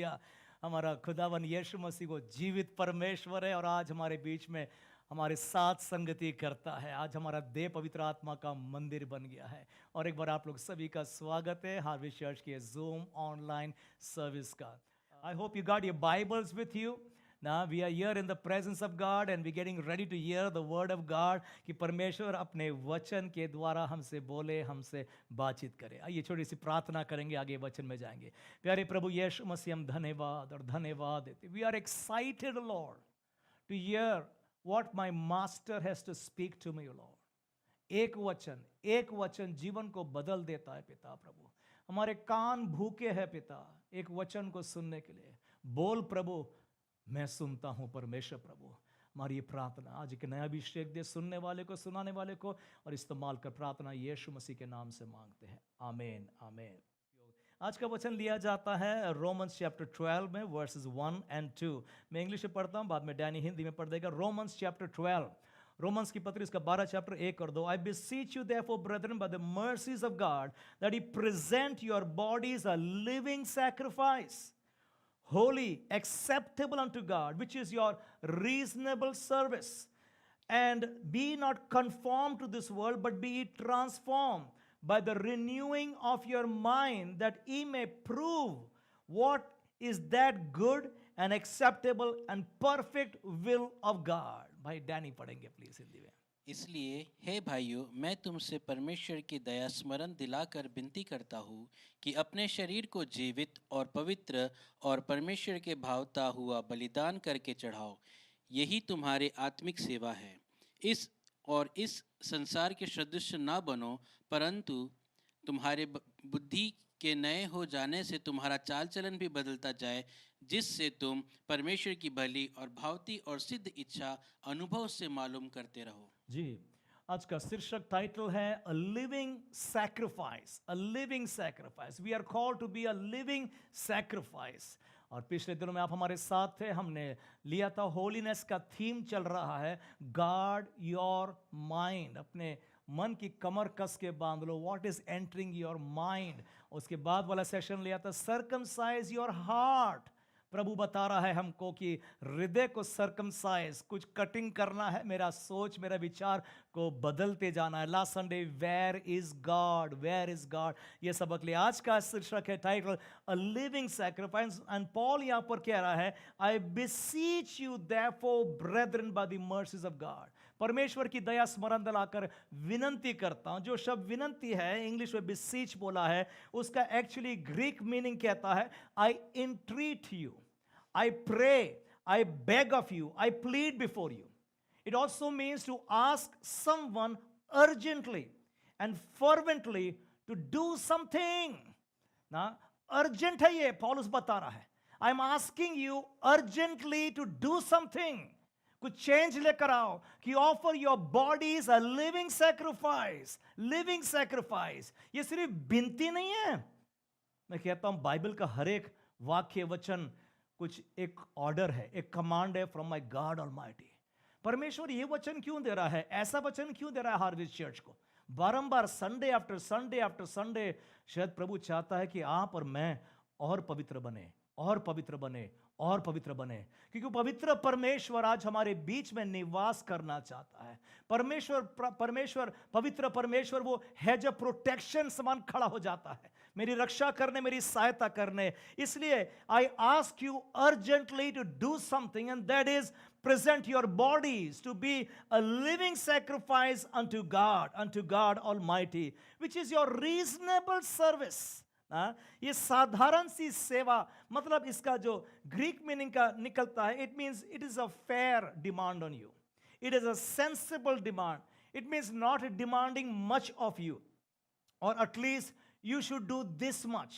Hallelujah. हमारा खुदावन यीशु मसीह को जीवित परमेश्वर है और आज हमारे बीच में हमारे साथ संगति करता है। आज हमारा देह पवित्र आत्मा का मंदिर बन गया है। और एक बार आप लोग सभी का स्वागत है हार्वेस्ट चर्च के जूम ऑनलाइन सर्विस का। I hope you got your Bibles with you. Now we are here in the presence of God and we're getting ready to hear the word of God कि परमेश्वर अपने वचन के द्वारा हमसे बोले, हमसे बातचीत करे। आइए छोटी सी प्रार्थना करेंगे, आगे वचन में जाएंगे। प्यारे प्रभु यीशु मसीह, हम धन्यवाद और धन्यवाद देते। We are excited, Lord, to hear what my master has to speak to me, Lord. एक वचन जीवन को बदल देता है पिता प्रभु। हमारे कान भूखे हैं पिता एक वचन को सुनने के लिए। बोल प्रभु, मैं सुनता हूं परमेश्वर प्रभु। हमारी ये प्रार्थना आज एक नया अभिषेक दे सुनने वाले को, सुनाने वाले को, और इस्तेमाल कर प्रार्थना यीशु मसीह के नाम से मांगते हैं, आमीन आमीन। आज का वचन लिया जाता है रोमन्स चैप्टर 12 में वर्सेस 1 and 2। मैं इंग्लिश में पढ़ता हूं, बाद में डैनी हिंदी में पढ़ देगा। रोमन्स चैप्टर 12, रोमन्स की पत्री इसका 12 चैप्टर 1 और 2। आई beseech you therefore brethren by the mercies of God that ye present your bodies a living sacrifice, holy, acceptable unto God, which is your reasonable service. And be not conformed to this world, but be ye transformed by the renewing of your mind, that ye may prove what is that good and acceptable and perfect will of God. भाई Danny पढ़ेंगे please Hindi में। इसलिए हे भाइयों, मैं तुमसे परमेश्वर की दया स्मरण दिलाकर विनती करता हूँ कि अपने शरीर को जीवित और पवित्र और परमेश्वर के भावता हुआ बलिदान करके चढ़ाओ, यही तुम्हारी आत्मिक सेवा है। इस संसार के सदृश ना बनो, परंतु तुम्हारे बुद्धि के नए हो जाने से तुम्हारा चाल चलन भी बदलता जाए, जिससे तुम परमेश्वर की भली और भावती और सिद्ध इच्छा अनुभव से मालूम करते रहो। जी, आज का शीर्षक टाइटल है a living sacrifice. A living sacrifice, we are called to be a living sacrifice. और पिछले दिनों में आप हमारे साथ थे, हमने लिया था होलीनेस का थीम चल रहा है गार्ड योर माइंड। अपने मन की कमर कस के बांध लो, what is entering your mind. उसके बाद वाला सेशन लिया था सर्कमसाइज योर हार्ट। प्रभु बता रहा है हमको कि हृदय को सर्कमसाइज, कुछ कटिंग करना है, मेरा सोच मेरा विचार को बदलते जाना है। Last Sunday where is God, where is God, ये सबक लिया। आज का शीर्षक है title a living sacrifice. And Paul यहां पर कह रहा है I beseech you therefore brethren by the mercies of God. परमेश्वर की दया स्मरण दिलाकर विनंती करता हूं। जो शब्द विनंती है इंग्लिश में बिसीच बोला है, उसका एक्चुअली ग्रीक मीनिंग कहता है I entreat you, I pray, I beg of you, I plead before you. It also means to ask someone urgently and fervently to do something. ना urgent है ये, पौलुस बता रहा है। I'm asking you urgently to do something. कुछ change लेकर आओ कि offer your bodies a living sacrifice. Living sacrifice ये सिर्फ विनती नहीं है। मैं कहता हूं बाइबल का हर एक वाक्य वचन कुछ एक ऑर्डर है, एक कमांड है फ्रॉम माय गॉड ऑलमाइटी। परमेश्वर ये वचन क्यों दे रहा है, ऐसा वचन क्यों दे रहा है हार्वेस्ट चर्च को बारंबार, Sunday after Sunday after Sunday? शायद प्रभु चाहता है कि आप और मैं और पवित्र बने और पवित्र बने और पवित्र बने, क्योंकि पवित्र परमेश्वर आज हमारे बीच में निवास करना चाहता है। परमेश्वर पवित्र परमेश्वर वो हैज अ प्रोटेक्शन समान खड़ा हो जाता है, मेरी रक्षा करने, मेरी सहायता करने। इसलिए I ask you urgently to do something, and that is present your bodies to be a living sacrifice unto God Almighty, which is your reasonable service. ये साधारण सी सेवा, मतलब इसका जो ग्रीक मीनिंग का निकलता है, it means it is a fair demand on you, it is a sensible demand, it means not demanding much of you, और at least you should do this much.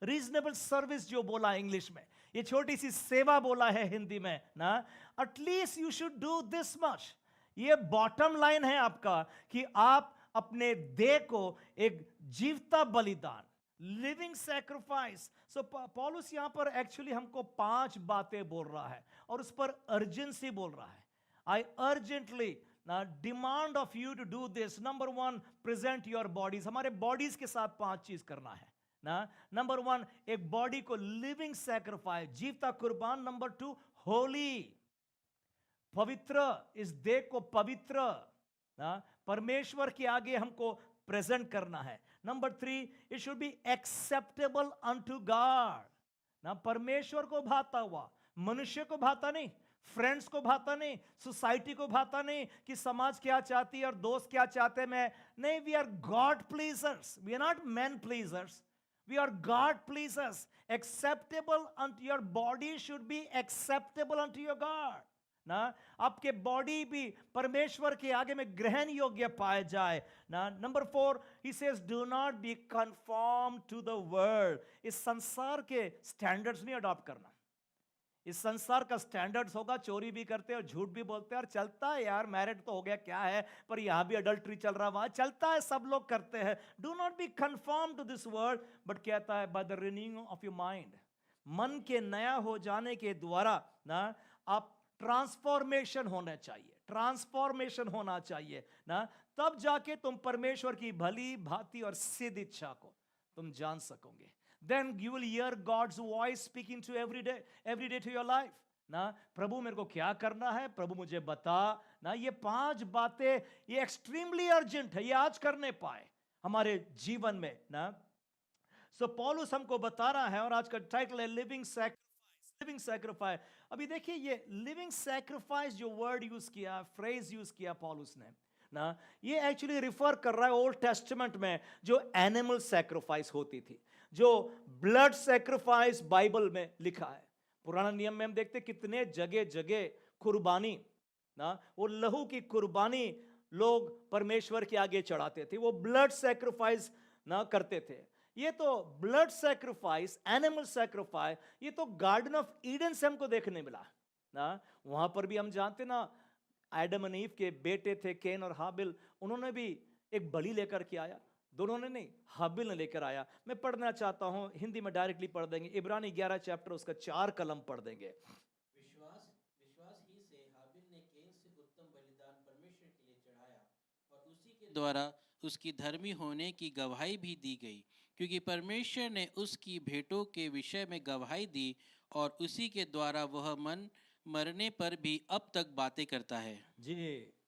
Reasonable service जो बोला English में, ये छोटी सी सेवा बोला है हिंदी में ना, at least you should do this much. ये बॉटम लाइन है आपका कि आप अपने देह को एक जीवता बलिदान, लिविंग सैक्रिफाइस। सो पौलुस यहां पर एक्चुअली हमको 5 बातें बोल रहा है और उस पर अर्जेंसी बोल रहा है। I urgently demand of you to do this. Number 1, present your bodies. हमारे बॉडीज के साथ 5 चीज करना है ना। नंबर 1 एक बॉडी को लिविंग सैक्रिफाइस, जीवता कुर्बान। नंबर 2 होली, पवित्र, इस देह को पवित्र ना परमेश्वर के आगे हमको प्रेजेंट करना है। Number 3 it should be acceptable unto God ना, परमेश्वर को भाता हुआ, मनुष्य को भाता नहीं, फ्रेंड्स को भाता नहीं, सोसाइटी को भाता नहीं कि समाज क्या चाहती है और दोस्त क्या चाहते हैं। मैं नहीं, we are God pleasers, we are not man pleasers, we are God pleasers. Acceptable unto your body should be acceptable unto your God ना, आपके बॉडी भी परमेश्वर के आगे में ग्रहण योग्य पाए जाए ना। नंबर 4 ही says do not be conform to the world, इस संसार के स्टैंडर्ड्स नहीं अडॉप्ट करना। इस संसार का स्टैंडर्ड्स होगा, चोरी भी करते हैं और झूठ भी बोलते हैं और चलता है यार, मैरिड तो हो गया क्या है, पर यहां भी अडल्ट्री चल रहा, वहां चलता है, सब लोग करते हैं। Do not be conform to this world, but कहता है by the renewing of your mind, मन के नया हो जाने के द्वारा ना आप ट्रांसफॉर्मेशन होना चाहिए, ट्रांसफॉर्मेशन होना चाहिए ना, तब जाके तुम परमेश्वर की भली भांति और सिद्ध इच्छा को तुम जान सकोगे। Then you will hear God's voice speaking to every day to your life ना। प्रभु मेरे को क्या करना है, प्रभु मुझे बता ना। ये 5 बातें ये एक्सट्रीमली अर्जेंट है, ये आज करने पाए हमारे जीवन में ना। सो पौलुस हमको बता रहा है और आज का टाइटल है लिविंग सैक्रिफाइस, लिविंग सैक्रिफाइस। अभी देखिए ये लिविंग सैक्रिफाइस जो वर्ड यूज किया, फ्रेज यूज किया पौलुस ने ना, ये एक्चुअली रिफर कर रहा है ओल्ड टेस्टामेंट में जो एनिमल सैक्रिफाइस होती थी, जो ब्लड सैक्रिफाइस बाइबल में लिखा है। पुराना नियम में हम देखते कितने जगह जगह कुर्बानी ना, वो लहू की कुर्बानी लोग परमेश्वर के आगे चढ़ाते थे, वो ब्लड सैक्रिफाइस ना करते थे। ये तो ब्लड सैक्रिफाइस, एनिमल सैक्रिफाइस, ये तो गार्डन ऑफ ईडन से हमको देखने मिला ना। वहां पर भी हम जानते ना, एडम और ईव के बेटे थे कैन और हाबिल, उन्होंने भी एक बलि लेकर के आया, दोनों ने नहीं, हाबिल ने लेकर आया। मैं पढ़ना चाहता हूं, हिंदी में डायरेक्टली पढ़ देंगे, इब्रानी 11 चैप्टर उसका 4 कलम पढ़ देंगे। विश्वास विश्वास ही से हाबिल ने कैन से उत्तम बलिदान परमेश्वर के लिए चढ़ाया और उसी के द्वारा उसकी धर्मी होने की गवाही भी दी गई, क्योंकि परमेश्वर ने उसकी भेंटों के विषय में गवाही दी और उसी के द्वारा वह मरने पर भी अब तक बातें करता है। जी,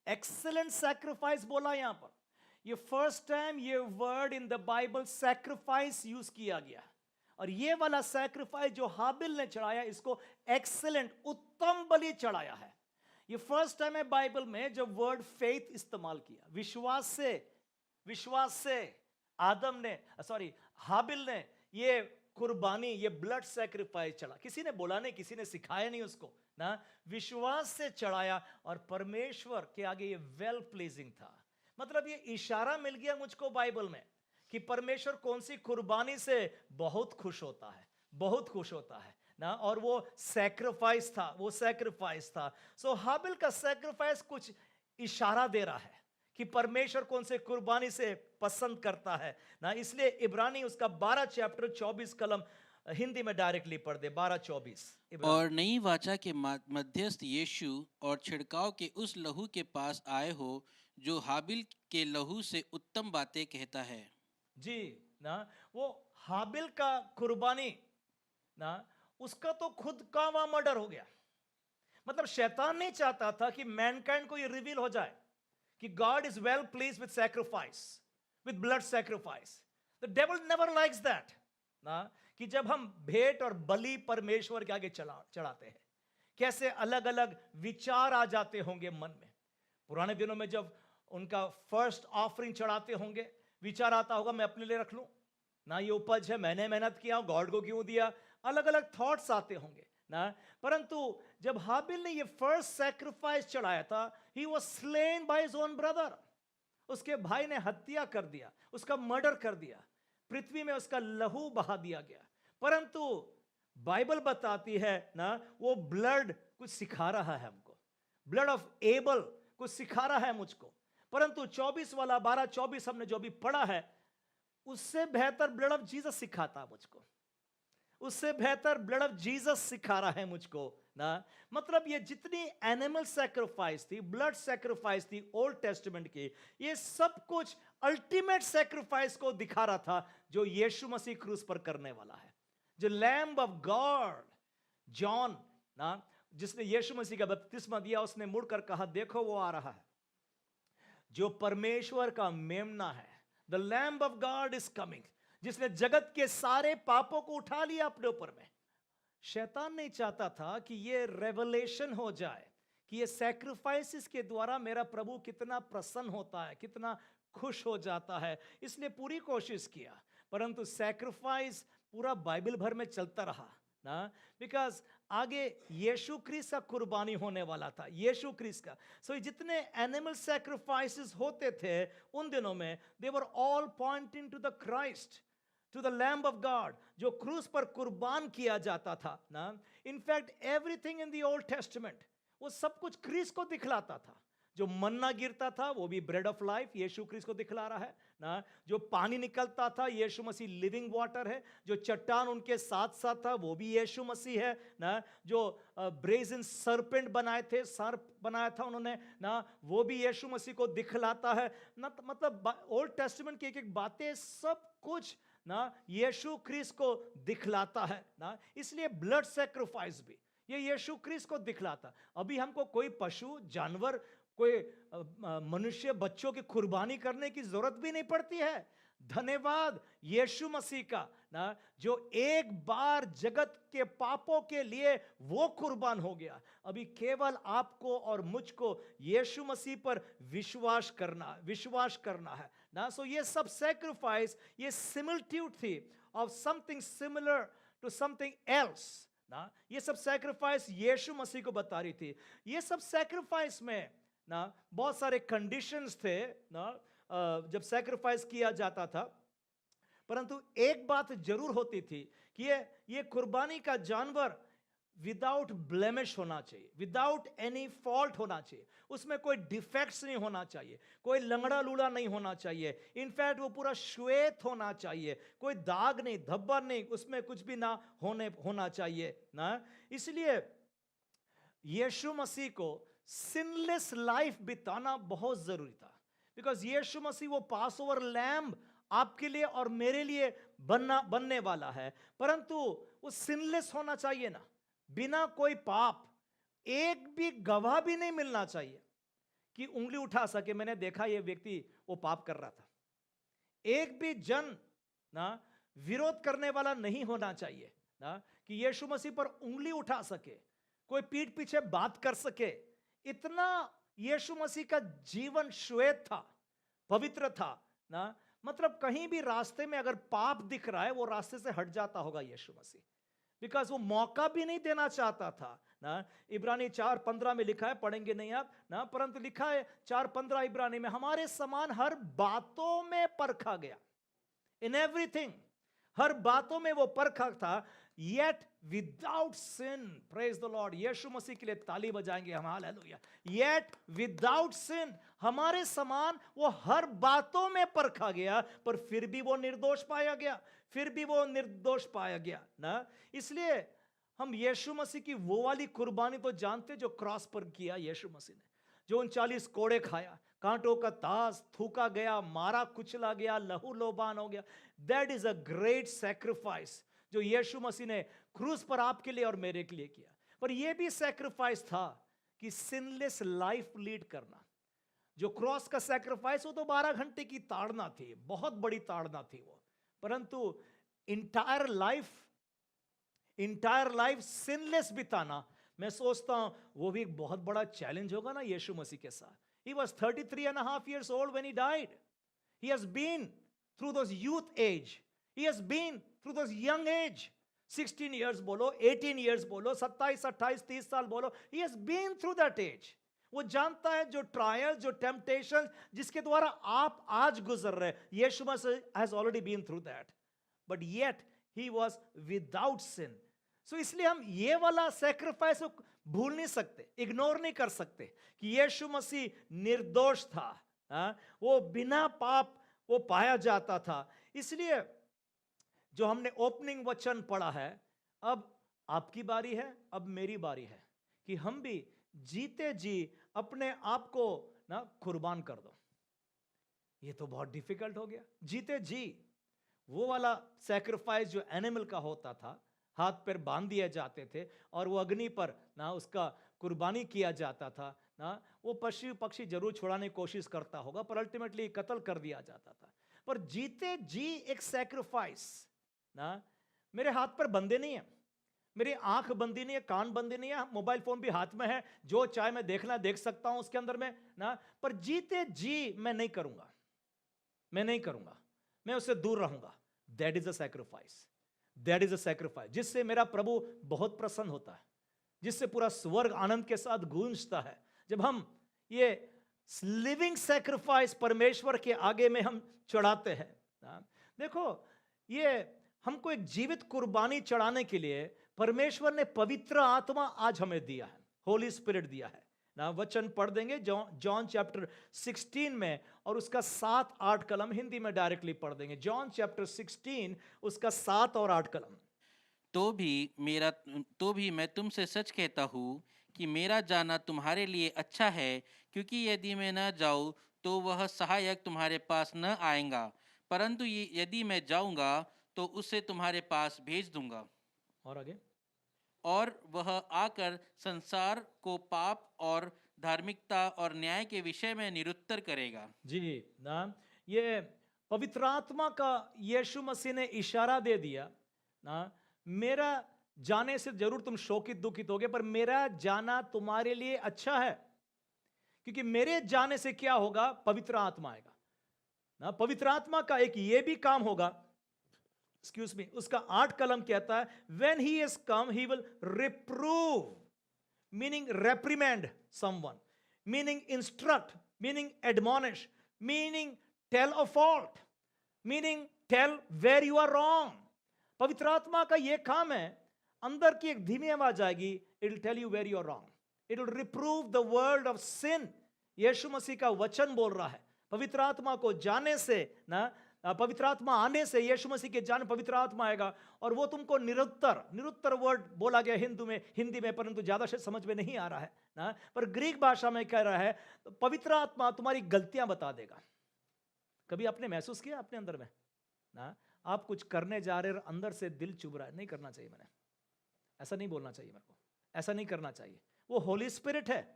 एक्सीलेंट सैक्रिफाइस बोला यहां पर, ये फर्स्ट टाइम ये word in the Bible sacrifice use किया गया। और ये वाला सैक्रिफाइस जो हाबिल ने चढ़ाया, इसको एक्सीलेंट, उत्तम बलि चढ़ाया है। ये फर्स्ट टाइम है बाइबल में जब वर्ड फेथ इस्तेमाल किया। विश्वास से आदम ने हाबिल ने ये कुर्बानी, ये ब्लड सैक्रिफाइस चढ़ा। किसी ने बोला नहीं, किसी ने सिखाया नहीं उसको ना, विश्वास से चढ़ाया और परमेश्वर के आगे ये वेल प्लीजिंग था। मतलब ये इशारा मिल गया मुझको बाइबल में कि परमेश्वर कौन सी कुर्बानी से बहुत खुश होता है, बहुत खुश होता है ना, और वो सैक्रिफाइस था, वो सैक्रिफाइस था। सो हाबिल का सैक्रिफाइस कुछ इशारा दे रहा है कि परमेश्वर कौन से कुर्बानी से पसंद करता है ना। इसलिए इब्रानी उसका 12 चैप्टर 24 कलम हिंदी में डायरेक्टली पढ़ दे, 12-24। और नई वाचा के मध्यस्थ यीशु और छिड़काव के उस लहू के पास आए हो जो हाबिल के लहू से उत्तम बातें कहता है। जी ना, वो हाबिल का कुर्बानी ना, उसका तो खुद का वहां मर्डर हो गया। मतलब शैतान नहीं चाहता था कि मैनकाइंड को ये रिवील हो जाए कि God is well please with sacrifice, with blood sacrifice. The devil never likes that ना, कि जब हम भेंट और बलि परमेश्वर के आगे चढ़ाते हैं, कैसे अलग अलग विचार आ जाते होंगे मन में। पुराने दिनों में जब उनका फर्स्ट ऑफरिंग चढ़ाते होंगे, विचार आता होगा मैं अपने लिए रख लूं ना, ये उपज है, मैंने मेहनत किया, गॉड को क्यों दिया, अलग अलग थॉट्स आते होंगे ना। परंतु जब हाबिल ने ये फर्स्ट सैक्रिफाइस चढ़ाया था, he was slain by his own brother, उसके भाई ने हत्या कर दिया, उसका मर्डर कर दिया, पृथ्वी में उसका लहू बहा दिया गया। परंतु बाइबल बताती है ना, वो ब्लड कुछ सिखा रहा है हमको, ब्लड ऑफ एबल कुछ सिखा रहा है मुझको। परंतु 24 वाला 12-24 हमने जो भी पढ़ा है, उससे बेहतर ब्लड ऑफ जीसस सिखाता मुझको, उससे बेहतर ब्लड ऑफ जीसस सिखा रहा है मुझको ना। मतलब ये जितनी एनिमल सैक्रिफाइस थी, ब्लड सैक्रिफाइस थी ओल्ड टेस्टामेंट की, ये सब कुछ अल्टीमेट सैक्रिफाइस को दिखा रहा था जो यीशु मसीह क्रूस पर करने वाला है, जो लैम्ब ऑफ गॉड। जॉन ना, जिसने यीशु मसीह का बपतिस्मा दिया, उसने मुड़कर कहा, देखो वो आ रहा है जो परमेश्वर का मेमना है। The lamb of God is coming, जिसने जगत के सारे पापों को उठा लिया अपने ऊपर में। शैतान नहीं चाहता था कि ये रेवलेशन हो जाए कि ये सैक्रिफाइसेस के द्वारा मेरा प्रभु कितना प्रसन्न होता है, कितना खुश हो जाता है। इसलिए पूरी कोशिश किया, परंतु सैक्रिफाइस पूरा बाइबल भर में चलता रहा ना, बिकॉज आगे यीशु क्रिस्ट का कुर्बानी होने वाला था, यीशु क्रिस्ट का। सो जितने एनिमल सैक्रिफाइसेस होते थे उन दिनों में, they were all pointing to the Christ, to the lamb of God, जो क्रूस पर कुर्बान किया जाता था ना। In fact everything in the Old Testament, वो सब कुछ क्रिस्ट को दिखलाता था। जो मन्ना गिरता था वो भी ब्रेड ऑफ लाइफ, यीशु क्रिस्ट को दिखला रहा है ना। जो पानी निकलता था, यीशु मसीह लिविंग वाटर है। जो चट्टान उनके साथ साथ था, वो भी यीशु मसीह है ना। जो ब्रेजन सरपेंट बनाए थे, सर्प बनाया था उन्होंने ना, वो भी यीशु मसीह को दिखलाता है ना। मतलब ओल्ड टेस्टामेंट की एक एक बातें, सब कुछ ना यीशु क्रिस्ट को दिखलाता है ना। इसलिए ब्लड सैक्रिफाइस भी ये यीशु क्रिस्ट को दिखलाता। अभी हमको कोई पशु जानवर, कोई मनुष्य बच्चों की कुर्बानी करने की जरूरत भी नहीं पड़ती है। धन्यवाद यीशु मसीह का ना, जो एक बार जगत के पापों के लिए वो कुर्बान हो गया। अभी केवल आपको और मुझको यीशु मसीह पर विश्वास करना है ना। सो ये सब सैक्रिफाइस, ये सिमिलट्यूड थी of something similar to something else ना। ये सब सैक्रिफाइस यीशु मसीह को बता रही थी। ये सब सैक्रिफाइस में ना बहुत सारे कंडीशंस थे ना, जब सैक्रिफाइस किया जाता था। परंतु एक बात जरूर होती थी कि ये कुर्बानी का जानवर विदाउट ब्लेमिश होना चाहिए, विदाउट एनी फॉल्ट होना चाहिए। उसमें कोई डिफेक्ट्स नहीं होना चाहिए, कोई लंगड़ा लूड़ा नहीं होना चाहिए। इनफैक्ट वो पूरा श्वेत होना चाहिए, कोई दाग नहीं, धब्बा नहीं, उसमें कुछ भी ना होना चाहिए ना। इसलिए यीशु मसीह को सिनलेस लाइफ बिताना बहुत जरूरी था, बिकॉज यीशु मसीह वो पास ओवर लैम्ब आपके लिए और मेरे लिए बनने वाला है। परंतु वो सिनलेस होना चाहिए ना, बिना कोई पाप। एक भी गवाह भी नहीं मिलना चाहिए कि उंगली उठा सके, मैंने देखा ये व्यक्ति वो पाप कर रहा था। एक भी जन ना विरोध करने वाला नहीं होना चाहिए ना, कि यीशु मसीह पर उंगली उठा सके, कोई पीठ पीछे बात कर सके। इतना यीशु मसीह का जीवन श्वेत था, पवित्र था ना। मतलब कहीं भी रास्ते में अगर पाप दिख रहा है, वो रास्ते से हट जाता होगा यीशु मसीह, बिकॉज वो मौका भी नहीं देना चाहता था ना। इब्रानी 4:15 में लिखा है, पढ़ेंगे नहीं आप ना, परंतु लिखा है 4:15 इब्रानी में, हमारे समान हर बातों में परखा गया, इन एवरीथिंग, हर बातों में वो परखा था, yet without sin, praise the Lord। यीशु मसीह के लिए ताली बजाएंगे हम, हालेलुया। yet without sin, हमारे समान वो हर बातों में परखा गया, पर फिर भी वो निर्दोष पाया गया ना। इसलिए हम यीशु मसीह की वो वाली कुर्बानी तो जानते जो क्रॉस पर किया यीशु मसीह ने, जो 39 कोड़े खाया, कांटों का ताज थूका गया, मारा कुचला गया, लहू लोबान हो गया। That is a great sacrifice जो यीशु मसीह ने क्रूस पर आपके लिए और मेरे के लिए किया। पर यह भी सैक्रिफाइस था कि सिनलेस लाइफ लीड करना। जो क्रॉस का सैक्रिफाइस, वो तो 12 घंटे की ताड़ना थी, बहुत बड़ी ताड़ना थी वो, परंतु इंटायर लाइफ सिनलेस बिताना, मैं सोचता हूं वो भी एक बहुत बड़ा चैलेंज होगा ना यीशु मसीह के साथ। He was 33.5 years old when he died. He has been through those youth age. He has been through those young age. 16 years बोलो, 18 years बोलो, 27, 28, 30 साल बोलो. He has been through that age. वो जानता है जो ट्रायल, जो टेम्पटेशन जिसके द्वारा आप आज गुजर रहे, यीशु मसीह has already been through that. But yet he was without sin. So इसलिए हम ये वाला सैक्रिफाइस भूल नहीं सकते, इग्नोर नहीं कर सकते कि यीशु मसीह निर्दोष था, वो बिना पाप वो पाया जाता था। इसलिए जो हमने ओपनिंग वचन पढ़ा है, अब आपकी बारी है, अब मेरी बारी है कि हम भी जीते जी अपने आप को ना कुर्बान कर दो। ये तो बहुत डिफिकल्ट हो गया। जीते जी वो वाला सैक्रिफाइस जो एनिमल का होता था, हाथ पैर बांध दिए जाते थे और वो अग्नि पर ना उसका कुर्बानी किया जाता था ना, वो पशु पक्षी जरूर छुड़ाने की कोशिश करता होगा पर अल्टीमेटली कत्ल कर दिया जाता था। पर जीते जी एक सैक्रिफाइस ना, मेरे हाथ पर बंधे नहीं है, मेरी आंख बंदी नहीं है, कान बंदी नहीं है, मोबाइल फोन भी हाथ में है, जो चाहे मैं देखना देख सकता हूं उसके अंदर में ना, पर जीते जी मैं नहीं करूंगा, मैं नहीं करूंगा, मैं उससे दूर रहूंगा। That is a sacrifice, that is a sacrifice जिससे मेरा प्रभु बहुत प्रसन्न होता है, जिससे पूरा स्वर्ग आनंद के साथ गूंजता है। जब हम ये लिविंग सैक्रिफाइस परमेश्वर के आगे में हम चढ़ाते हैं ना, देखो ये हमको एक जीवित कुर्बानी चढ़ाने के लिए परमेश्वर ने पवित्र आत्मा आज हमें दिया है, होली स्पिरिट दिया है ना। वचन पढ़ देंगे जॉन चैप्टर 16 में और उसका 7-8 कलम हिंदी में डायरेक्टली पढ़ देंगे। जॉन चैप्टर 16 उसका 7 और 8 कलम। तो भी मैं तुमसे सच कहता हूँ कि मेरा जाना तुम्हारे लिए अच्छा है, क्योंकि यदि मैं न जाऊँ तो वह सहायक तुम्हारे पास न आएगा, परंतु यदि मैं जाऊँगा तो उसे तुम्हारे पास भेज दूंगा। और आगे, और वह आकर संसार को पाप और धार्मिकता और न्याय के विषय में निरुत्तर करेगा। जी ना, ये पवित्र आत्मा का यीशु मसीह ने इशारा दे दिया ना, मेरा जाने से जरूर तुम शोकित दुखित होगे, पर मेरा जाना तुम्हारे लिए अच्छा है, क्योंकि मेरे जाने से क्या होगा, पवित्र आत्मा आएगा ना। पवित्र आत्मा का एक ये भी काम होगा, एक्सक्यूज मी, उसका 8 कलम कहता है, when he is come he will reprove, meaning reprimand someone, meaning instruct, meaning admonish, meaning tell a fault, meaning tell where you are wrong. पवित्र आत्मा का यह काम है, अंदर की एक धीमी आवाज आएगी, it will tell you where you are wrong, it will reprove the world of sin. यीशु मसीह का वचन बोल रहा है, पवित्र आत्मा को जाने से ना, पवित्र आत्मा आने से, यीशु मसीह के जान पवित्र आत्मा आएगा और वो तुमको निरुत्तर वर्ड बोला गया हिंदी में, परंतु ज्यादा शायद समझ में नहीं आ रहा है ना, पर ग्रीक भाषा में कह रहा है, पवित्र आत्मा तुम्हारी गलतियां बता देगा। कभी आपने महसूस किया अपने अंदर में ना, आप कुछ करने जा रहे हैं, अंदर से दिल चुभ रहा है, नहीं करना चाहिए, मैंने ऐसा नहीं बोलना चाहिए, मेरे को ऐसा नहीं करना चाहिए। वो होली स्पिरिट है,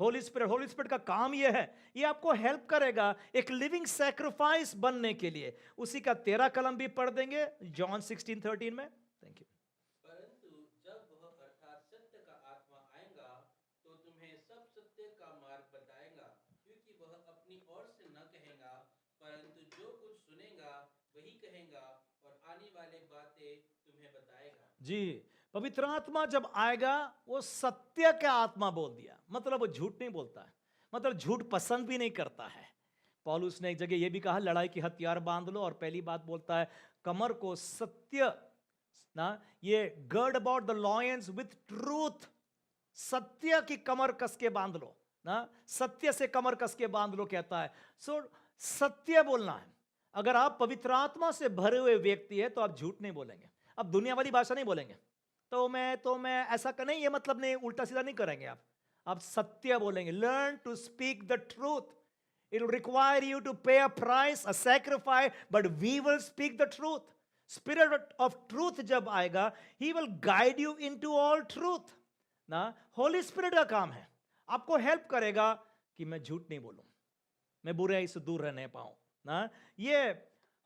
होली स्पिरिट का काम यह है, ये आपको हेल्प करेगा एक लिविंग सैक्रिफाइस बनने के लिए। उसी का 13 कलम भी पढ़ देंगे जॉन 16:13 में। Thank you. परंतु जब वह अर्थात सत्य का आत्मा आएगा तो तुम्हें सब सत्य का मार्ग बताएगा, क्योंकि वह अपनी ओर से न कहेगा, परंतु जो कुछ सुनेगा वही कहेगा और आने वाली बातें तुम्हें बताएगा। जी, पवित्र आत्मा जब आएगा वो सत्य का आत्मा बोल दिया, मतलब वो झूठ नहीं बोलता है, मतलब झूठ पसंद भी नहीं करता है। पौलुस ने एक जगह ये भी कहा, लड़ाई की हथियार बांध लो, और पहली बात बोलता है कमर को सत्य ना, ये gird about the loins with truth, सत्य की कमर कस के बांध लो ना, सत्य से कमर कस के बांध लो कहता है। सो सत्य बोलना है। अगर आप पवित्र आत्मा से भरे हुए व्यक्ति है तो आप झूठ नहीं बोलेंगे, अब दुनिया वाली भाषा नहीं बोलेंगे, तो मैं ऐसा कर नहीं, ये मतलब नहीं, उल्टा सीधा नहीं करेंगे आप सत्य बोलेंगे। Learn to speak the truth, it will require you to pay a price, a sacrifice, but we will speak the truth. Spirit of truth जब आएगा, he will guide you into all truth ना। Holy spirit का काम है, आपको help करेगा कि मैं झूठ नहीं बोलूं, मैं बुराई से दूर रहने पाऊं ना। ये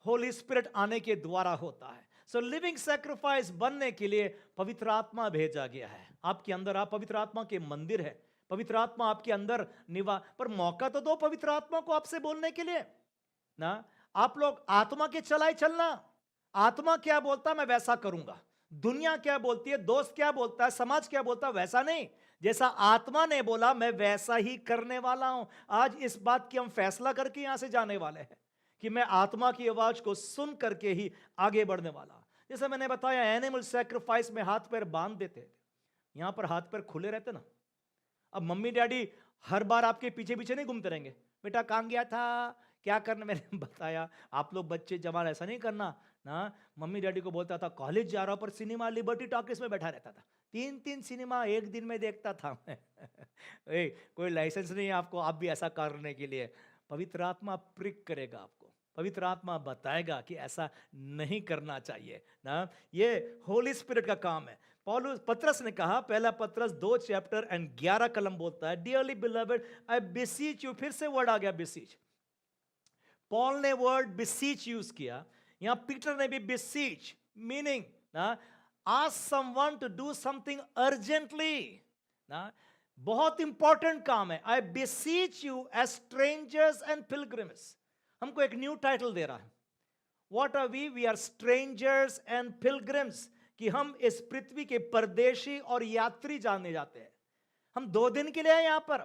होली स्पिरिट आने के द्वारा होता है। सो लिविंग सैक्रिफाइस बनने के लिए पवित्र आत्मा भेजा गया है आपके अंदर। आप पवित्र आत्मा के मंदिर है, पवित्र आत्मा आपके अंदर पर मौका तो दो पवित्र आत्मा को आपसे बोलने के लिए ना। आप लोग आत्मा के चलाए चलना, आत्मा क्या बोलता है मैं वैसा करूंगा, दुनिया क्या बोलती है, दोस्त क्या बोलता है, समाज क्या बोलता है, वैसा नहीं, जैसा आत्मा ने बोला मैं वैसा ही करने वाला हूं। आज इस बात की हम फैसला करके यहां से जाने वाले हैं कि मैं आत्मा की आवाज को सुन करके ही आगे बढ़ने वाला। जैसे मैंने बताया, एनिमल सैक्रिफाइस में हाथ पैर बांध देते थे, यहां पर हाथ पैर खुले रहते ना। अब मम्मी डैडी हर बार आपके पीछे पीछे नहीं घूमते रहेंगे, बेटा कहां गया था, क्या करना, मैंने बताया आप लोग बच्चे जवान ऐसा नहीं करना ना। मम्मी डैडी को बोलता था कॉलेज जा रहा हूं, पर सिनेमा लिबर्टी टॉकीज में बैठा रहता था, 3 सिनेमा एक दिन में देखता था मैं। कोई लाइसेंस नहीं है आपको, आप भी ऐसा करने के लिए, पवित्र आत्मा प्रिक करेगा आपको, पवित्र आत्मा बताएगा कि ऐसा नहीं करना चाहिए ना। ये होली स्पिरिट का काम है। पौलुस पतरस ने कहा, पहला पतरस 2 चैप्टर एंड 11 कलम बोलता है, dearly beloved I beseech you, फिर से वर्ड आ गया बिसीच। पॉल ने वर्ड बिसीच यूज किया, यहां पीटर ने भी बिसीच, मीनिंग ना ask someone to do something urgently ना, बहुत इंपॉर्टेंट काम है। I beseech you as strangers and pilgrims. हमको एक न्यू टाइटल दे रहा है, what are we are strangers and pilgrims, कि हम इस पृथ्वी के परदेशी और यात्री जाने जाते हैं। हम 2 दिन के लिए हैं यहां पर,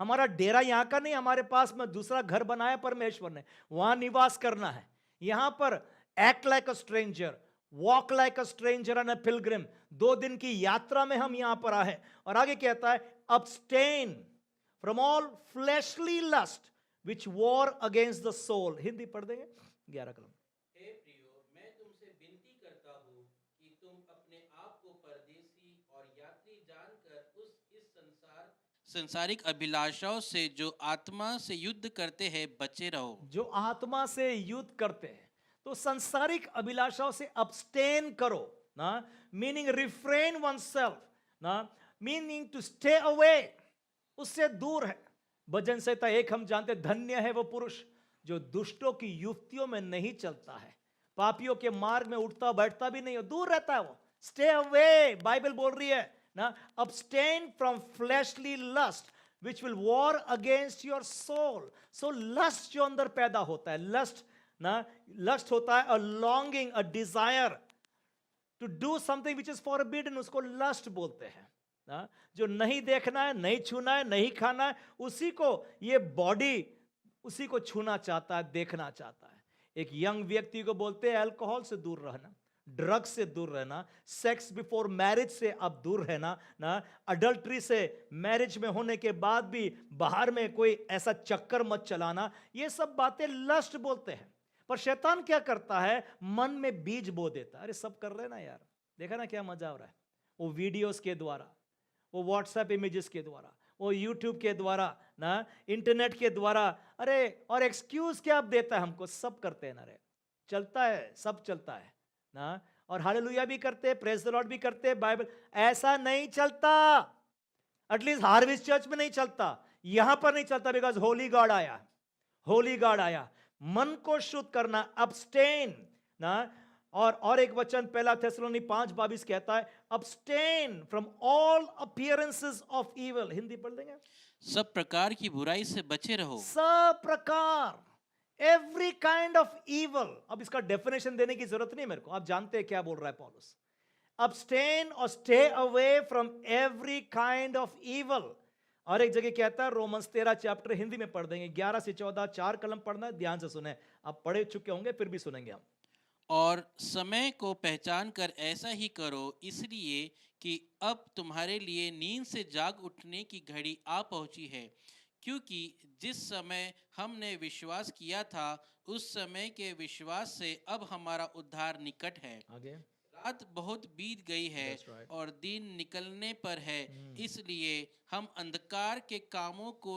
हमारा डेरा यहां का नहीं, हमारे पास में दूसरा घर बनाया परमेश्वर ने, वहां निवास करना है। यहां पर act like a stranger, walk like a stranger and a Pilgrim, 2 दिन की यात्रा में हम यहां पर आए। और आगे कहता है, abstain from all fleshly lust which war against the soul। Hindi पढ़ देंगे 11 कलम। हे प्रियो, मैं तुमसे विनती करता हूँ कि तुम अपने आप को परदेशी और यात्री जानकर इस संसारिक अभिलाषाओं से जो आत्मा से युद्ध करते हैं बचे रहो। जो आत्मा से युद्ध करते हैं, तो संसारिक अभिलाषाओं से अब्सटेन करो ना, मीनिंग रिफ्रेन वनसेल्फ ना, मीनिंग टू स्टे अवे, उससे दूर है। भजन संहिता 1 हम जानते, धन्य है वो पुरुष जो दुष्टों की युक्तियों में नहीं चलता है, पापियों के मार्ग में उठता बैठता भी नहीं हो, दूर रहता है वो। स्टे अवे, बाइबल बोल रही है ना, abstain from fleshly lust which will war against your soul। so lust जो अंदर पैदा होता है, lust ना, lust होता है a longing, a desire to do something which is forbidden, उसको lust बोलते हैं ना। जो नहीं देखना है, नहीं छूना है, नहीं खाना है, उसी को ये बॉडी उसी को छूना चाहता है, देखना चाहता है। एक यंग व्यक्ति को बोलते हैं अल्कोहल से दूर रहना, ड्रग्स से दूर रहना, सेक्स बिफोर मैरिज से अब दूर रहना ना, अडल्ट्री से मैरिज में होने के बाद भी बाहर में कोई ऐसा चक्कर मत चलाना, ये सब बातें लस्ट बोलते हैं। पर शैतान क्या करता है, मन में बीज बो देता है। अरे सब कर रहे हैं ना यार, देखा ना क्या मजा हो रहा है, वो वीडियोस के द्वारा, वो व्हाट्सएप इमेजेस के द्वारा, वो यूट्यूब के द्वारा ना, इंटरनेट के द्वारा। अरे और एक्सक्यूज क्या आप देता है हमको, सब करते हैं ना रे, चलता है, सब चलता है ना, और हालेलुया भी करते हैं, प्रेज द लॉर्ड भी करते हैं। बाइबल ऐसा नहीं चलता, एटलीस्ट हार्वेस्ट चर्च में नहीं चलता, यहां पर नहीं चलता, बिकॉज होली गॉड आया, होली गॉड आया। मन को शुद्ध करना, अब्सटेन ना। और एक वचन पहला थेसलोनी 5:22 कहता है, abstain from all appearances of evil. Hindi पढ़ देंगे, सब प्रकार की बुराई से बचे रहो। सब प्रकार, एवरी काइंड ऑफ इवल। अब इसका डेफिनेशन देने की जरूरत नहीं मेरे को, आप जानते हैं क्या बोल रहा है पौलुस। अब्सटेन और stay away from every kind of evil. और एक जगह कहता है, रोमन्स 13 चैप्टर, हिंदी में पढ़ देंगे 11 से 14, 4 कलम पढ़ना है, ध्यान से सुने, आप पढ़े चुके होंगे फिर भी सुनेंगे हम। और समय को पहचान कर ऐसा ही करो, इसलिए कि अब तुम्हारे लिए नींद से जाग उठने की घड़ी आ पहुंची है। क्योंकि जिस समय हमने विश्वास किया था, उस समय के विश्वास से अब हमारा उद्धार निकट है। आगे, रात बहुत बीत गई है That's right. और दिन निकलने पर है, इसलिए हम अंधकार के कामों को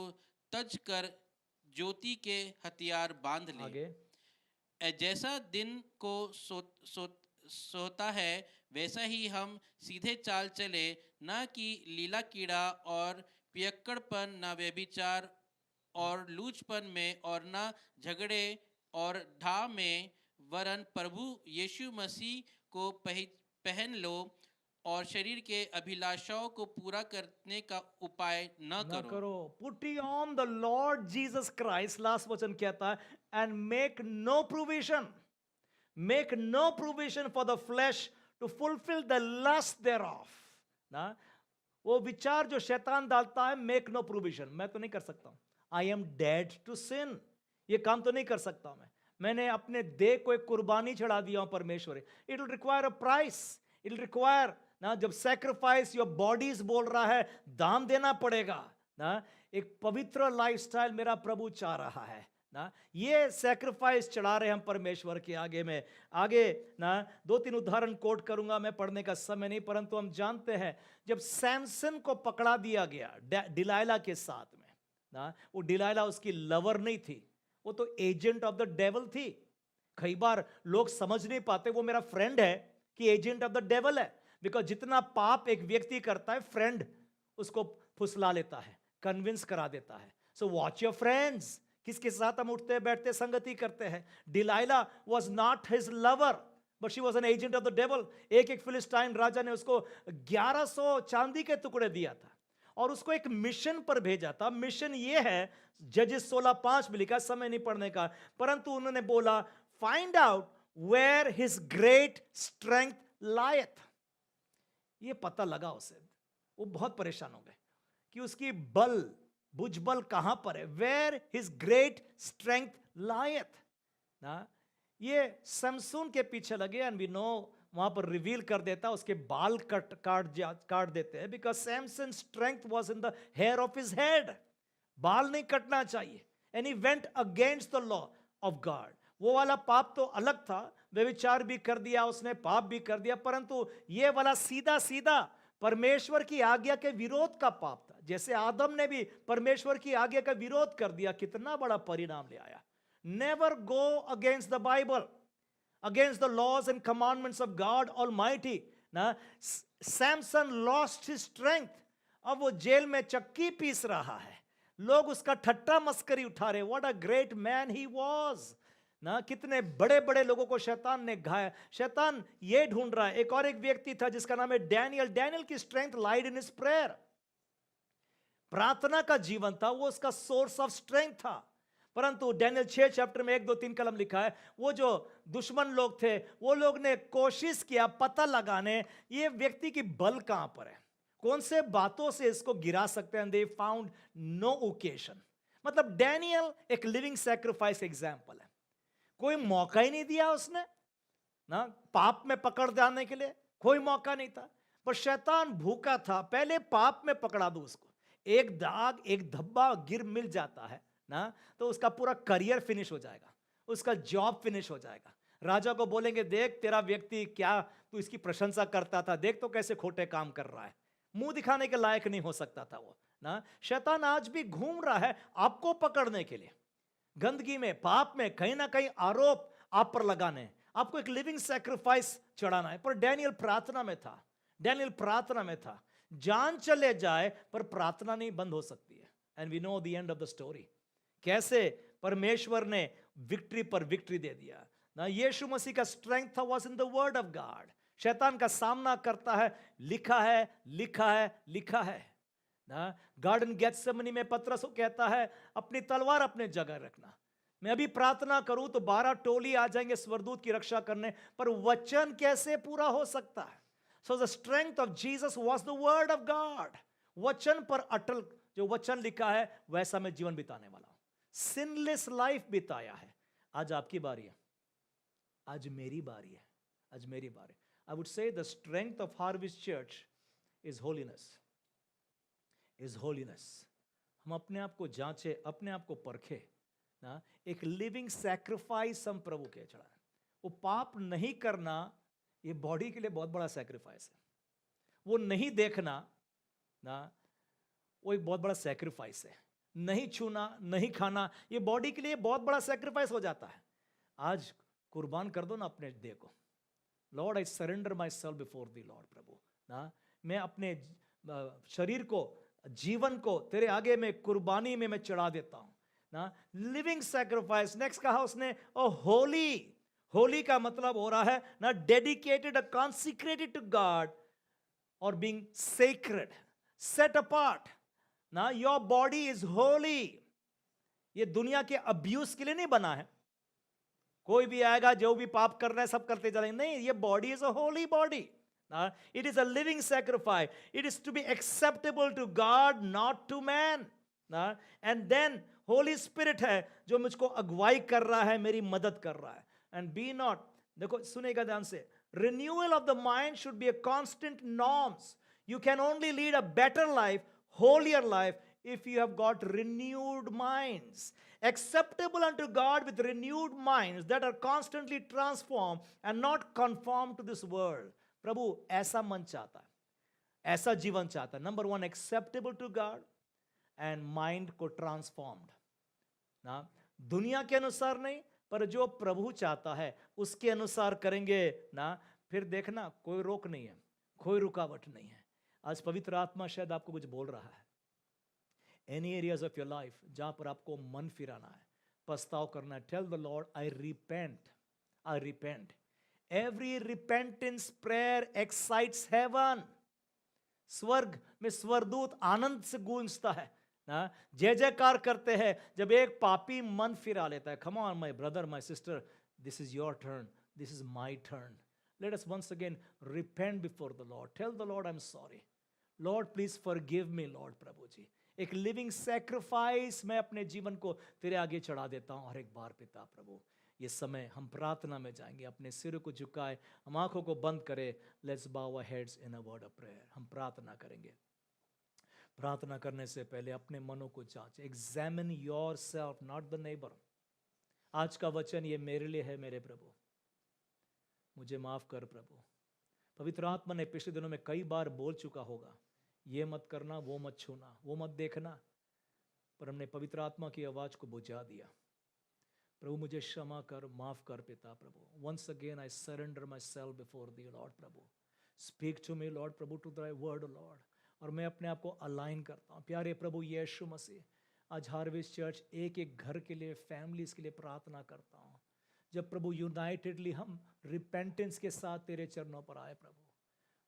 तज कर ज्योति के हथियार बांध लें। आगे, जैसा दिन को सोता है, वैसा ही हम सीधे चाल चले, ना कि लीला कीड़ा और पियक्कड़पन, ना व्यभिचार और लूचपन में, और ना झगड़े और ढा में, वरन प्रभु यीशु मसीह को पहन लो और शरीर के अभिलाषाओं को पूरा करने का उपाय न करो। Put on the Lord Jesus Christ, last वचन कहता है, and make no provision, make no provision for the flesh to fulfil the lust thereof ना। वो विचार जो शैतान डालता है, मेक नो प्रोविजन, मैं तो नहीं कर सकता, I am dead to sin, ये काम तो नहीं कर सकता मैंने अपने देह को एक कुर्बानी चढ़ा दिया हूं परमेश्वर। It will require a price, it will require ना, जब सैक्रिफाइस योर बॉडीज बोल रहा है, दाम देना पड़ेगा ना। एक पवित्र लाइफस्टाइल मेरा प्रभु चाह रहा है ना, ये सैक्रिफाइस चढ़ा रहे हम परमेश्वर के आगे में। आगे ना 2-3 उदाहरण कोट करूंगा, मैं पढ़ने का समय नहीं, परंतु हम जानते हैं जब सैमसन को पकड़ा दिया गया डिलाइला के साथ में ना, वो डिलाइला उसकी लवर नहीं थी, वो तो एजेंट ऑफ द डेवल थी। कई बार लोग समझ नहीं पाते वो मेरा फ्रेंड है कि एजेंट ऑफ द डेवल है, बिकॉज जितना पाप एक व्यक्ति करता है, फ्रेंड उसको फुसला लेता है, कन्विंस करा देता है। सो वॉच योर फ्रेंड्स, किसके साथ हम उठते बैठते संगति करते हैं। Delilah was not his lover, but she was an agent of the devil. एक फिलिस्टाइन राजा ने उसको 1100 चांदी के टुकड़े दिया था और उसको एक मिशन पर भेजा था। मिशन ये है, जजेस 16:5 में लिखा, समय नहीं पढ़ने का, परंतु उन्होंने बोला, find out where his great strength lieth. ये पता लगा उसे, वो बहुत परेशान हो गए कि उसकी भुजबल कहां पर है, वेयर हिज ग्रेट स्ट्रेंथ लायथ ना। ये समसून के पीछे लगे, एंड वी नो वहां पर रिवील कर देता, उसके बाल काट देते हैं, because Samson strength was in the hair of his head. बाल नहीं कटना चाहिए, and he went against the law of God. वो वाला पाप तो अलग था, व्यभिचार भी कर दिया उसने, पाप भी कर दिया, परंतु ये वाला सीधा सीधा परमेश्वर की आज्ञा के विरोध का पाप था। जैसे आदम ने भी परमेश्वर की आज्ञा का विरोध कर दिया, कितना बड़ा परिणाम ले आया। Never go against the Bible, against the laws and commandments of God Almighty ना। सैमसन lost his strength, अब वो जेल में चक्की पीस रहा है, लोग उसका ठट्टा मस्करी उठा रहे, what a great man he was ना। कितने बड़े बड़े लोगों को शैतान ने घाया। शैतान ये ढूंढ रहा है, एक व्यक्ति था जिसका नाम है डैनियल। डैनियल की strength lied in his prayer, प्रार्थना का जीवन था, वो उसका सोर्स ऑफ स्ट्रेंथ था। परंतु डैनियल 6 चैप्टर में 1, 2, 3 कलम लिखा है, वो जो दुश्मन लोग थे, वो लोग ने कोशिश किया पता लगाने ये व्यक्ति की बल कहां पर है, कौन से बातों से इसको गिरा सकते हैं। They found no occasion. मतलब डैनियल एक लिविंग सैक्रिफाइस एग्जाम्पल है, कोई मौका ही नहीं दिया उसने ना, पाप में पकड़ जाने के लिए कोई मौका नहीं था। पर शैतान भूखा था, पहले पाप में पकड़ा दो उसको, एक दाग एक धब्बा गिर मिल जाता है ना, तो उसका पूरा करियर फिनिश हो जाएगा, उसका जॉब फिनिश हो जाएगा। राजा को बोलेंगे, देख तेरा व्यक्ति क्या तू इसकी प्रशंसा करता था, देख तो कैसे खोटे काम कर रहा है, मुंह दिखाने के लायक नहीं हो सकता था वो ना। शैतान आज भी घूम रहा है आपको पकड़ने के लिए, गंदगी में, पाप में, कहीं ना कहीं आरोप आप पर लगाने, आपको एक लिविंग सैक्रिफाइस चढ़ाना है। पर डैनियल प्रार्थना में था, डैनियल प्रार्थना में था। जान चले जाए पर प्रार्थना नहीं बंद हो सकती है। And we know the end of the story, कैसे परमेश्वर ने विक्ट्री पर विक्ट्री दे दिया ना। यीशु मसीह का स्ट्रेंथ था was in the word of God. शैतान का सामना करता है, लिखा है लिखा है लिखा है ना। गार्डन गेत्सेमनी में पतरस कहता है, अपनी तलवार अपने जगह रखना, मैं अभी प्रार्थना करूं तो 12 टोली आ जाएंगे स्वरदूत की रक्षा करने, पर वचन कैसे पूरा हो सकता है। So the strength of Jesus was the word of God. वचन पर अटल, जो वचन लिखा है वैसा मैं जीवन बिताने वाला हूं, सिनलेस लाइफ बिताया है। आज आपकी बारी है, आज मेरी बारी है, आज मेरी बारी। I would say the strength of harvest church is holiness, is holiness. हम अपने आप को जांचे, अपने आप को परखे ना, एक लिविंग सैक्रिफाइस हम प्रभु के चढ़ाए। वो पाप नहीं करना, ये बॉडी के लिए बहुत बड़ा सैक्रिफाइस है। वो नहीं देखना ना, वो एक बहुत बड़ा सैक्रिफाइस है। नहीं छूना, नहीं खाना, ये बॉडी के लिए बहुत बड़ा सैक्रिफाइस हो जाता है। आज कुर्बान कर दो ना अपने देह को। Lord I surrender myself before the Lord, प्रभु ना, मैं अपने शरीर को, जीवन को तेरे आगे में कुर्बानी में मैं चढ़ा देता हूं ना। Living sacrifice. नेक्स्ट कहा उसने, ओ होली। होली का मतलब हो रहा है ना, डेडिकेटेड, कॉन्सिक्रेटेड टू गॉड, और बीइंग सेक्रेड, सेट अपार्ट ना। Your body is Holi. ये दुनिया के अब्यूज के लिए नहीं बना है। कोई भी आएगा, जो भी पाप कर रहा है सब करते जाएंगे, नहीं, ये body is a holy body. It is a living sacrifice. It is to be acceptable to God, not to man. And then Holy Spirit है जो मुझको अगुवाई कर रहा है, मेरी मदद कर रहा है। एंड बी नॉट, देखो सुनेगा ध्यान से, renewal of the mind should be a constant norms. You can only lead a better life, holier life, if you have got renewed minds, acceptable unto God with renewed minds that are constantly transformed and not conformed to this world. प्रभु ऐसा मन चाहता है, ऐसा जीवन चाहता है। Number 1, acceptable to God, and mind को transformed ना, दुनिया के अनुसार नहीं, पर जो प्रभु चाहता है उसके अनुसार करेंगे ना, फिर देखना कोई रोक नहीं है, कोई रुकावट नहीं है। आज पवित्र आत्मा शायद आपको कुछ बोल रहा है। Any areas of your life जहां पर आपको मन फिराना है, पछताव करना है, tell the Lord I repent, I repent. Every repentance prayer excites heaven. स्वर्ग में स्वर्गदूत आनंद से गूंजता है ना, जय जयकार करते हैं जब एक पापी मन फिरा लेता है। Come on my brother, my sister, this is your turn, this is my turn. Let us once again repent before the Lord, tell the Lord I am sorry, Lord please forgive me. Lord प्रभु जी, एक living sacrifice मैं अपने जीवन को तेरे आगे चढ़ा देता हूं हर एक बार। पिता प्रभु, ये समय हम प्रार्थना में जाएंगे, अपने सिर को झुकाए, हम आंखों को बंद करें। Let's bow our heads in a word of prayer. हम प्रार्थना करेंगे। प्रार्थना करने से पहले अपने मनों को जांचें। Examine your self, not the neighbour. आज का वचन ये मेरे लिए है मेरे प्रभु, मुझे माफ कर प्रभु। पवित्र आत्मा ने पिछले दिनों में कई बार बोल चुका होगा, ये मत करना, वो मत छूना, वो मत देखना, पर हमने पवित्र आत्मा की आवाज को बुझा दिया। प्रभु मुझे क्षमा कर, माफ कर पिता प्रभु। Once again I surrender myself before the Lord प्रभु। स्पीक टू मी लॉर्ड प्रभु, टू दाई वर्ड लॉर्ड। और मैं अपने आप को अलाइन करता हूँ प्यारे प्रभु यीशु मसीह। आज हार्वेस्ट चर्च एक एक घर के लिए, फैमिलीज के लिए प्रार्थना करता हूँ। जब प्रभु यूनाइटेडली हम रिपेंटेंस के साथ तेरे चरणों पर आए प्रभु,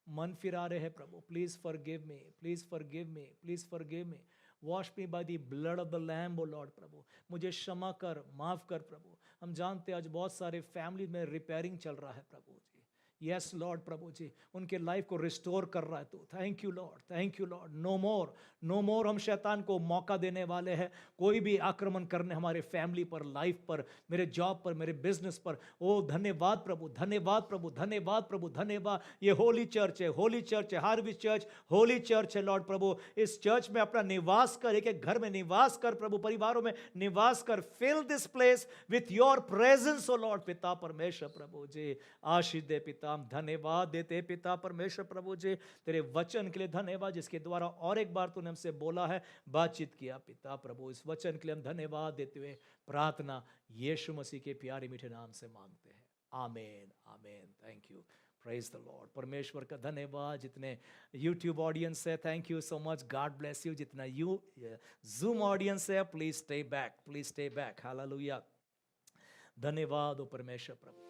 मन फिरा रहे हैं प्रभु, please forgive me, please forgive me, please forgive me. Wash me by the blood of the lamb O Lord प्रभु, मुझे क्षमा कर, माफ कर प्रभु। हम जानते हैं आज बहुत सारे फैमिली में रिपेयरिंग चल रहा है प्रभु जी। यस लॉर्ड प्रभु जी, उनके लाइफ को रिस्टोर कर रहा है तू। Thank you Lord, thank you Lord. No more, no more हम शैतान को मौका देने वाले हैं कोई भी आक्रमण करने हमारे फैमिली पर, लाइफ पर, मेरे जॉब पर, मेरे बिजनेस पर। ओ धन्यवाद प्रभु, धन्यवाद प्रभु, धन्यवाद प्रभु, धन्यवाद। ये होली चर्च है, होली चर्च है, हार्वेस्ट चर्च होली चर्च है लॉर्ड प्रभु। इस चर्च में अपना निवास कर, एक एक घर में निवास कर प्रभु, परिवारों में निवास कर। Fill this place with your presence O Lord. पिता परमेश्वर प्रभु जी, आशीष दे पिता। हम धन्यवाद देते हैं पिता परमेश्वर प्रभु जी, तेरे वचन के लिए धन्यवाद, जिसके द्वारा और एक बार तूने हमसे बोला है, बातचीत किया पिता प्रभु। इस वचन के लिए हम धन्यवाद देते हुए प्रार्थना यीशु मसीह के प्यारे मीठे नाम से मांगते हैं, आमीन, आमीन। Thank you, praise the Lord. परमेश्वर का धन्यवाद। जितने यूट्यूब ऑडियंस है, thank you so much, God bless you. जितना जूम ऑडियंस है, please stay back, please stay back. Hallelujah, धन्यवाद हो परमेश्वर प्रभु।